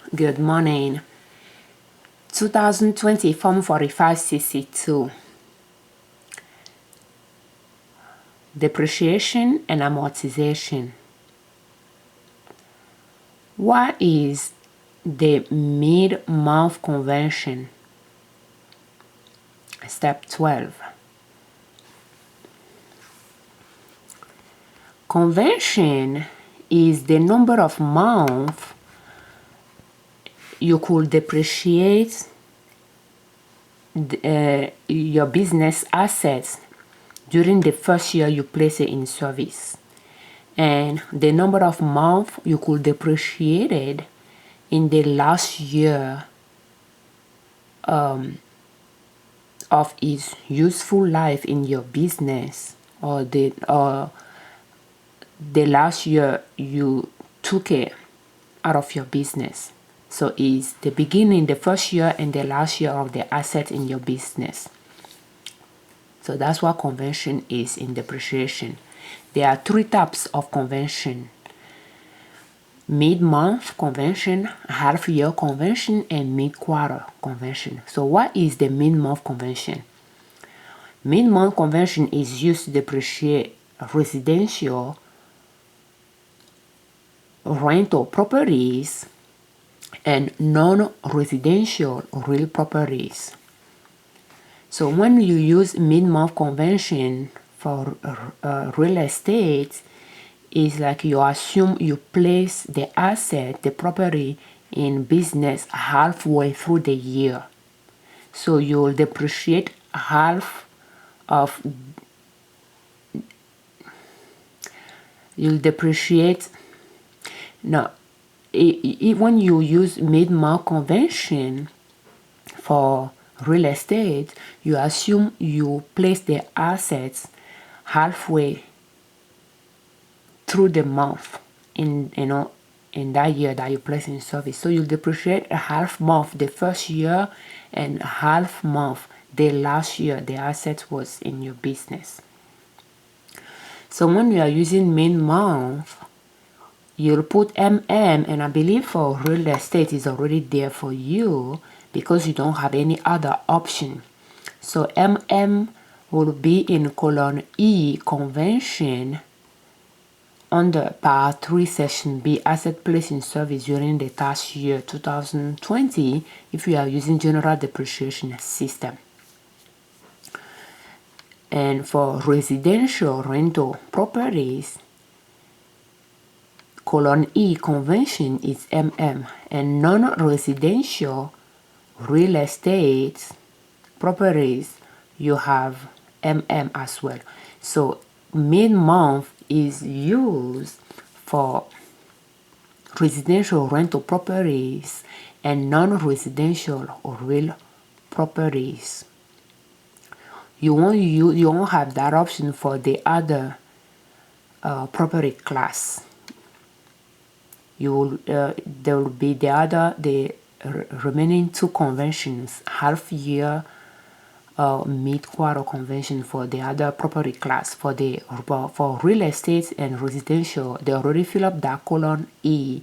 Good morning. 2020 Form 45CC2. Depreciation and amortization. What is the mid-month conversion? Step 12. Conversion is the number of months you could depreciate your business assets during the first year you place it in service, and the number of months you could depreciate it in the last year of its useful life in your business, or the last year you took it out of your business. So it's the beginning, the first year, and the last year of the asset in your business. So that's what conversion is in depreciation. There are three types of conversion: mid-month conversion, half-year conversion, and mid-quarter conversion. So what is the mid-month conversion? Mid-month conversion is used to depreciate residential rental properties and non-residential real properties. So when you use mid-month conversion for real estate, it's like you assume you place the asset, the property, in business halfway through the year. So you'll depreciate half of, when you use mid-month conversion for real estate, you assume you place the assets halfway through the month in that year that you place in service. So you depreciate a half month the first year and half month the last year the asset was in your business. So when you are using mid-month, you'll put MM, and I believe for real estate is already there for you because you don't have any other option. So MM will be in column E, conversion, under Part 3, Section B, asset placed in service during the tax year 2020 if you are using general depreciation system. And for residential rental properties, column E, conversion, is MM, and non-residential real estate properties, you have MM as well. So mid-month is used for residential rental properties and non-residential real properties. You won't have that option for the other property class. There will be the remaining two conventions, half year mid-quarter convention for the other property class. For real estate and residential, they already fill up that column E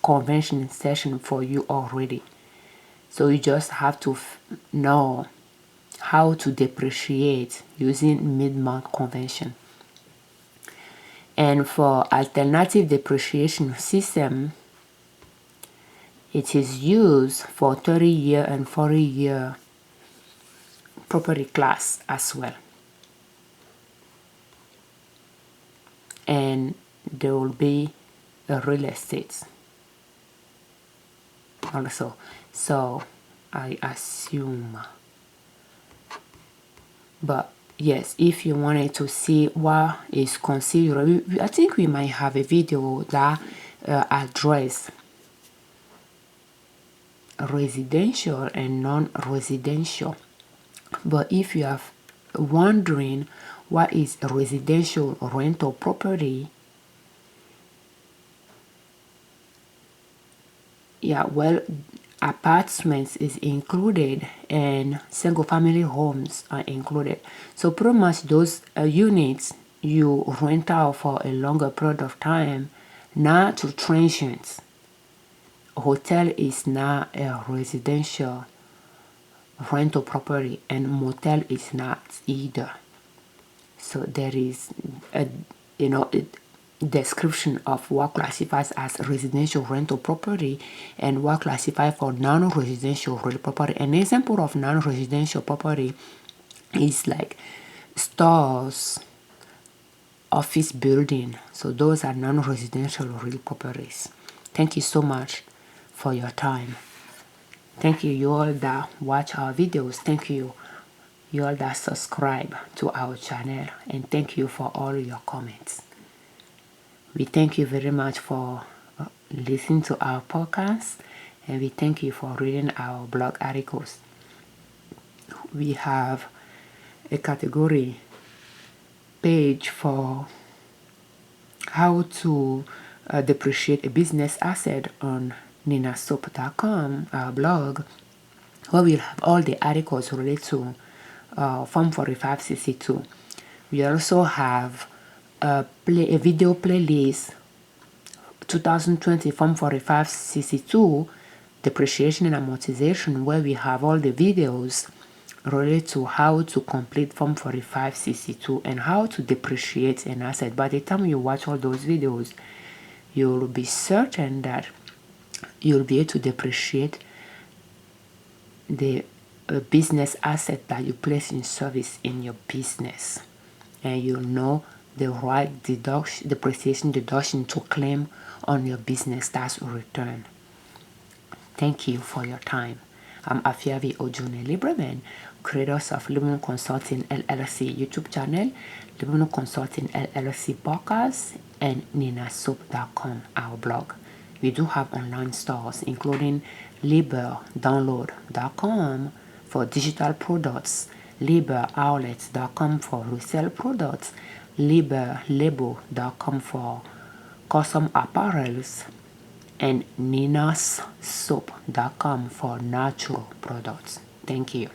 convention section for you already. So you just have to know how to depreciate using mid-month convention. And for alternative depreciation system, it is used for 30-year and 40-year property class as well. And there will be a real estate also. So I assume, but yes, if you wanted to see what is considered, I think we might have a video that address residential and non-residential. But if you are wondering what is a residential rental property, yeah, well, apartments is included and single family homes are included. So pretty much those units you rent out for a longer period of time, not to transients hotel is not a residential rental property, and motel is not either. So there is a description of what classifies as residential rental property and what classifies for non-residential rental property. An example of non-residential property is like stores, office building. So those are non-residential real properties. Thank you so much for your time. Thank you all that watch our videos. Thank you all that subscribe to our channel, and thank you for all your comments. We thank you very much for listening to our podcast, and we thank you for reading our blog articles. We have a category page for how to depreciate a business asset on ninasoup.com, our blog, where we'll have all the articles related to Form 45CC2. We also have a video playlist 2020 Form 45CC2 Depreciation and Amortization, where we have all the videos related to how to complete Form 45CC2 and how to depreciate an asset. By the time you watch all those videos, you'll be certain that you'll be able to depreciate the business asset that you place in service in your business, and you'll know the right depreciation deduction to claim on your business tax return. Thank you for your time. I'm Afiavi Ojune Lieberman, creators of MidMonth Consulting L.L.C YouTube channel, MidMonth Consulting L.L.C podcast, and ninasoup.com, our blog. We do have online stores, including liberdownload.com for digital products, liberoutlets.com for resale products, liberlabel.com for custom apparels, and ninasoup.com for natural products. Thank you.